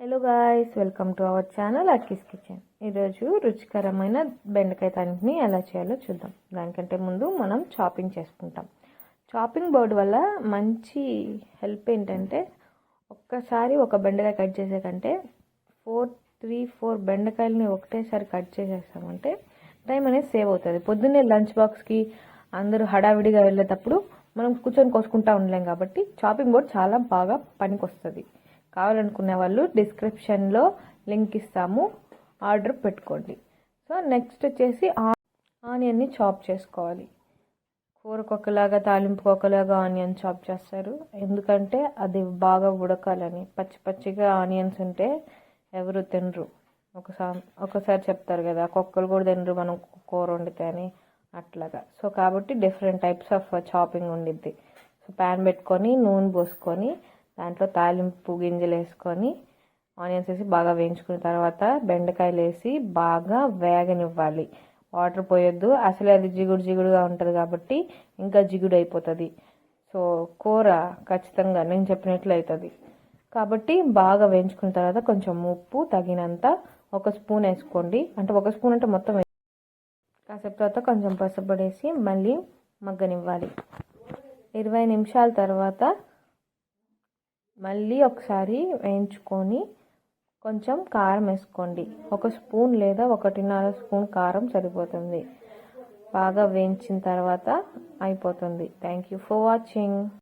Hello guys, welcome to our channel Akki's Kitchen. ఈరోజు రుచికరమైన బెండకాయ తాలింపుని ఎలా చేయాలో చూద్దాం. దానికంటే ముందు మనం చాపింగ్ చేసుకుంటాం. చాపింగ్ బోర్డ్ వల్ల మంచి హెల్ప్ ఏంటంటే, ఒక్కసారి ఒక బెండకాయ కట్ చేసే కంటే 4 బెండకాయలని ఒకటేసారి కట్ చేసేస్తామంటే టైం అనేది సేవ్ అవుతుంది. పొద్దున్నే లంచ్ బాక్స్కి అందరూ హడావిడిగా వెళ్ళేటప్పుడు మనం కూర్చొని కోసుకుంటూ ఉండలేం కాబట్టి చాపింగ్ బోర్డ్ చాలా బాగా పనికి వస్తుంది. కావాలనుకునే వాళ్ళు డిస్క్రిప్షన్లో లింక్ ఇస్తాము, ఆర్డర్ పెట్టుకోండి. సో నెక్స్ట్ వచ్చేసి ఆనియన్ని చాప్ చేసుకోవాలి. కూరకు ఒకలాగా తాలింపుకు ఒకలాగా ఆనియన్ చాప్ చేస్తారు, ఎందుకంటే అది బాగా ఉడకాలని. పచ్చిగా ఆనియన్స్ ఉంటే ఎవరు తినరు. ఒకసారి చెప్తారు కదా, కుక్కలు కూడా తినరు మనం కూర వండితే అని, అట్లాగా. సో కాబట్టి డిఫరెంట్ టైప్స్ ఆఫ్ చాపింగ్ ఉండిద్ది. సో ప్యాన్ పెట్టుకొని నూనె పోసుకొని దాంట్లో తాలింపు గింజలు వేసుకొని ఆనియన్స్ వేసి బాగా వేయించుకున్న తర్వాత బెండకాయలు వేసి బాగా వేగనివ్వాలి. వాటర్ పోయొద్దు, అసలే అది జిగుడుగా ఉంటుంది కాబట్టి ఇంకా జిగుడు అయిపోతుంది. సో కూర ఖచ్చితంగా నేను చెప్పినట్లు అవుతుంది. కాబట్టి బాగా వేయించుకున్న తర్వాత కొంచెం ఉప్పు తగినంత 1 స్పూన్ వేసుకోండి. అంటే 1 స్పూన్ అంటే మొత్తం కాసేపు తర్వాత కొంచెం పసుపొడేసి మళ్ళీ మగ్గనివ్వాలి. 20 నిమిషాల తర్వాత మళ్ళీ ఒకసారి వేయించుకొని కొంచెం కారం వేసుకోండి. 1 స్పూన్ లేదా 1.5 స్పూన్ కారం సరిపోతుంది. బాగా వేయించిన తర్వాత అయిపోతుంది. Thank you for watching.